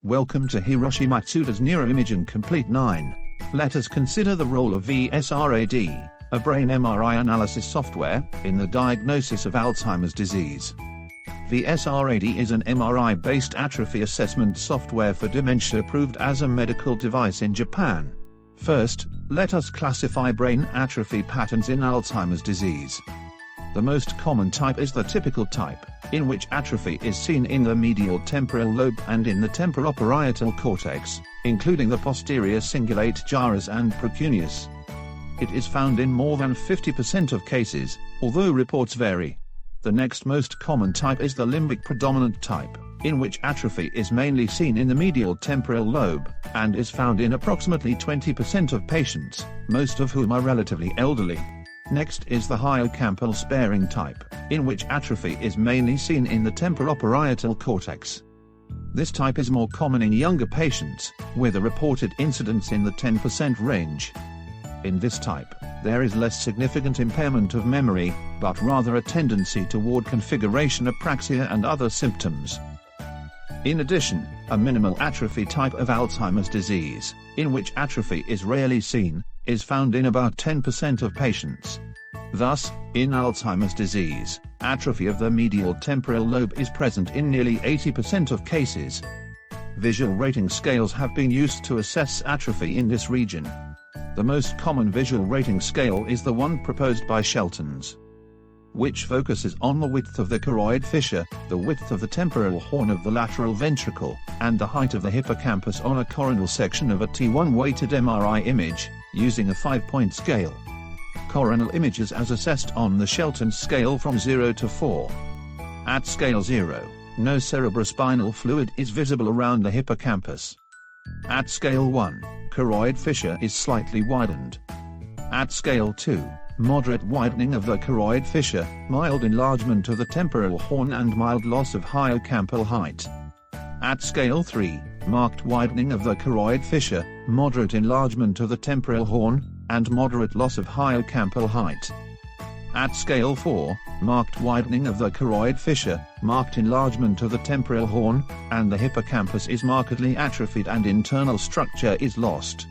Welcome to Hiroshi Matsuda's Neuroimaging Complete 9. Let us consider the role of VSRAD, a brain MRI analysis software, in the diagnosis of Alzheimer's disease. VSRAD is an MRI-based atrophy assessment software for dementia approved as a medical device in Japan. First, let us classify brain atrophy patterns in Alzheimer's disease. The most common type is the typical type, in which atrophy is seen in the medial temporal lobe and in the temporoparietal cortex, including the posterior cingulate gyrus and precuneus. It is found in more than 50% of cases, although reports vary. The next most common type is the limbic predominant type, in which atrophy is mainly seen in the medial temporal lobe, and is found in approximately 20% of patients, most of whom are relatively elderly. Next is the hippocampal sparing type, in which atrophy is mainly seen in the temporoparietal cortex. This type is more common in younger patients, with a reported incidence in the 10% range. In this type, there is less significant impairment of memory, but rather a tendency toward configuration apraxia and other symptoms. In addition, a minimal atrophy type of Alzheimer's disease, in which atrophy is rarely seen, is found in about 10% of patients. Thus, in Alzheimer's disease, atrophy of the medial temporal lobe is present in nearly 80% of cases. Visual rating scales have been used to assess atrophy in this region. The most common visual rating scale is the one proposed by Shelton's, which focuses on the width of the choroid fissure, the width of the temporal horn of the lateral ventricle, and the height of the hippocampus on a coronal section of a T1 weighted MRI image, using a 5-point scale. Coronal images as assessed on the Shelton scale from 0 to 4. At scale 0, no cerebrospinal fluid is visible around the hippocampus. At scale 1, choroid fissure is slightly widened. At scale 2, moderate widening of the choroid fissure, mild enlargement of the temporal horn and mild loss of hippocampal height. At scale 3, marked widening of the choroid fissure, moderate enlargement of the temporal horn, and moderate loss of hippocampal height. At scale 4, marked widening of the choroid fissure, marked enlargement of the temporal horn, and the hippocampus is markedly atrophied and internal structure is lost.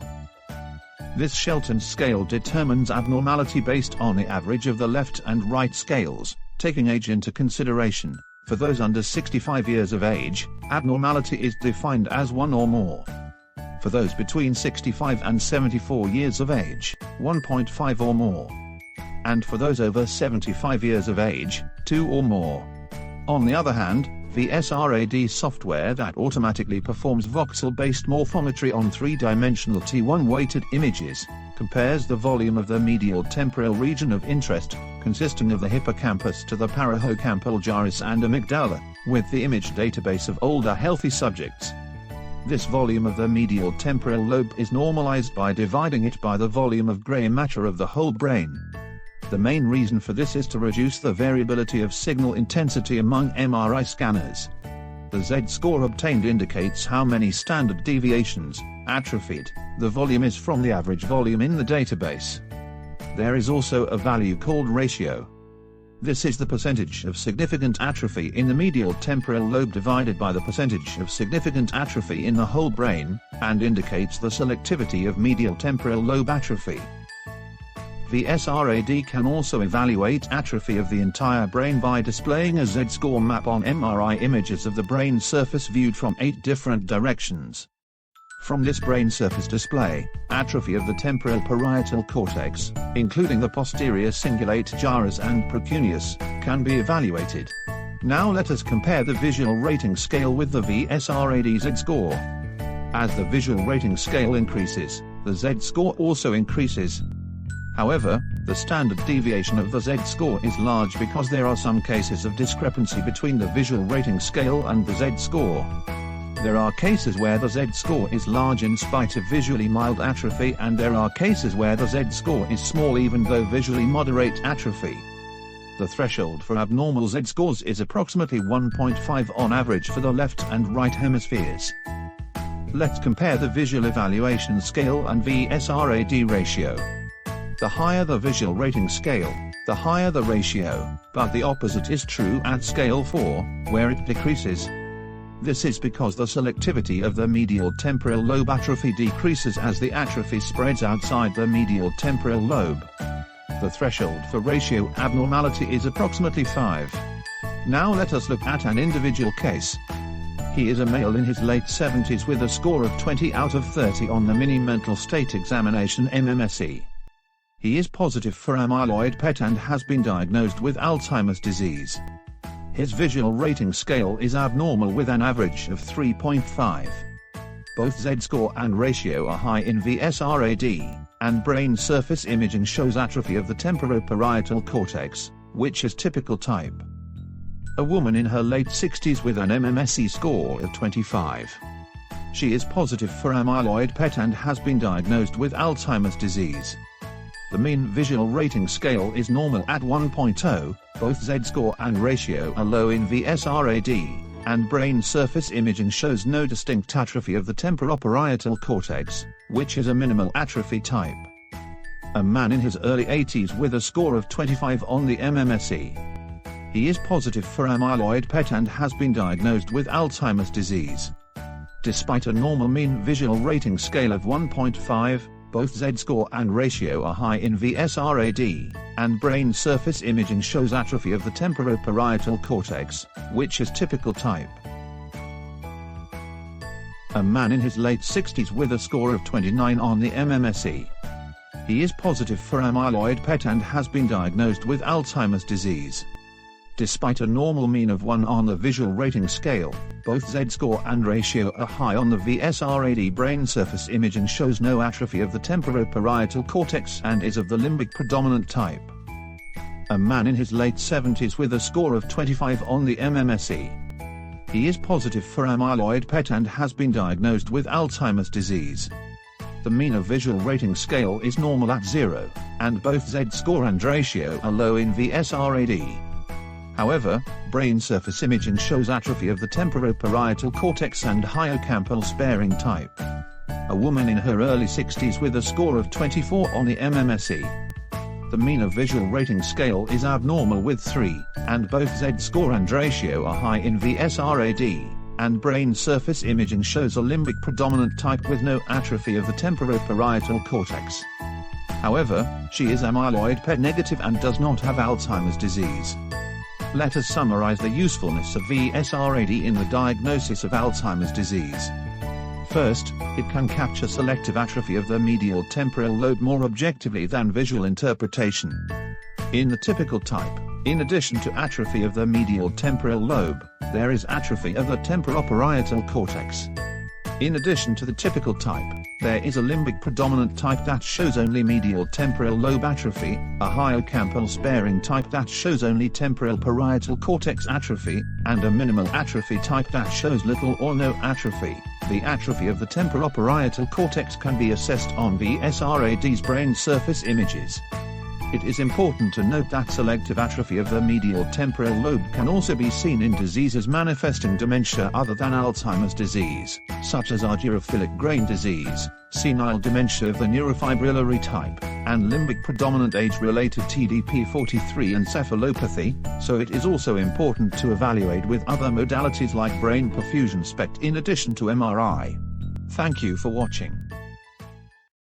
This Shelton scale determines abnormality based on the average of the left and right scales, taking age into consideration. For those under 65 years of age, abnormality is defined as 1 or more. For those between 65 and 74 years of age, 1.5 or more. And for those over 75 years of age, 2 or more. On the other hand, VSRAD software that automatically performs voxel-based morphometry on 3-dimensional T1 weighted images, compares the volume of the medial temporal region of interest, consisting of the hippocampus to the parahippocampal gyrus and amygdala, with the image database of older healthy subjects. This volume of the medial temporal lobe is normalized by dividing it by the volume of gray matter of the whole brain. The main reason for this is to reduce the variability of signal intensity among MRI scanners. The Z-score obtained indicates how many standard deviations, atrophied, the volume is from the average volume in the database. There is also a value called ratio. This is the percentage of significant atrophy in the medial temporal lobe divided by the percentage of significant atrophy in the whole brain, and indicates the selectivity of medial temporal lobe atrophy. VSRAD can also evaluate atrophy of the entire brain by displaying a Z-score map on MRI images of the brain surface viewed from 8 different directions. From this brain surface display, atrophy of the temporal parietal cortex, including the posterior cingulate gyrus and precuneus, can be evaluated. Now let us compare the visual rating scale with the VSRAD Z-score. As the visual rating scale increases, the Z-score also increases. However, the standard deviation of the Z-score is large because there are some cases of discrepancy between the visual rating scale and the Z-score. There are cases where the Z-score is large in spite of visually mild atrophy, and there are cases where the Z-score is small even though visually moderate atrophy. The threshold for abnormal Z-scores is approximately 1.5 on average for the left and right hemispheres. Let's compare the visual evaluation scale and VSRAD ratio. The higher the visual rating scale, the higher the ratio, but the opposite is true at scale 4, where it decreases. This is because the selectivity of the medial temporal lobe atrophy decreases as the atrophy spreads outside the medial temporal lobe. The threshold for ratio abnormality is approximately 5. Now let us look at an individual case. He is a male in his late 70s with a score of 20 out of 30 on the Mini Mental State Examination MMSE. He is positive for amyloid PET and has been diagnosed with Alzheimer's disease. His visual rating scale is abnormal with an average of 3.5. Both Z-score and ratio are high in VSRAD, and brain surface imaging shows atrophy of the temporoparietal cortex, which is typical type. A woman in her late 60s with an MMSE score of 25. She is positive for amyloid PET and has been diagnosed with Alzheimer's disease. The mean visual rating scale is normal at 1.0, both Z-score and ratio are low in VSRAD, and brain surface imaging shows no distinct atrophy of the temporoparietal cortex, which is a minimal atrophy type. A man in his early 80s with a score of 25 on the MMSE. He is positive for amyloid PET and has been diagnosed with Alzheimer's disease. Despite a normal mean visual rating scale of 1.5, both Z-score and ratio are high in VSRAD, and brain surface imaging shows atrophy of the temporoparietal cortex, which is typical type. A man in his late 60s with a score of 29 on the MMSE. He is positive for amyloid PET and has been diagnosed with Alzheimer's disease. Despite a normal mean of 1 on the visual rating scale, both Z-score and ratio are high on the VSRAD. Brain surface imaging shows no atrophy of the temporoparietal cortex and is of the limbic predominant type. A man in his late 70s with a score of 25 on the MMSE. He is positive for amyloid PET and has been diagnosed with Alzheimer's disease. The mean of visual rating scale is normal at 0, and both Z-score and ratio are low in VSRAD. However, brain surface imaging shows atrophy of the temporoparietal cortex and hippocampal sparing type. A woman in her early 60s with a score of 24 on the MMSE. The mean of visual rating scale is abnormal with 3, and both Z-score and ratio are high in VSRAD, and brain surface imaging shows a limbic predominant type with no atrophy of the temporoparietal cortex. However, she is amyloid PET negative and does not have Alzheimer's disease. Let us summarize the usefulness of VSRAD in the diagnosis of Alzheimer's disease. First, it can capture selective atrophy of the medial temporal lobe more objectively than visual interpretation. In the typical type, in addition to atrophy of the medial temporal lobe, there is atrophy of the temporoparietal cortex. In addition to the typical type, there is a limbic predominant type that shows only medial temporal lobe atrophy, a hippocampal sparing type that shows only temporal parietal cortex atrophy, and a minimal atrophy type that shows little or no atrophy. The atrophy of the temporoparietal cortex can be assessed on VSRAD's brain surface images. It is important to note that selective atrophy of the medial temporal lobe can also be seen in diseases manifesting dementia other than Alzheimer's disease, such as argyrophilic grain disease, senile dementia of the neurofibrillary type, and limbic predominant age-related TDP-43 encephalopathy, so it is also important to evaluate with other modalities like brain perfusion SPECT in addition to MRI. Thank you for watching.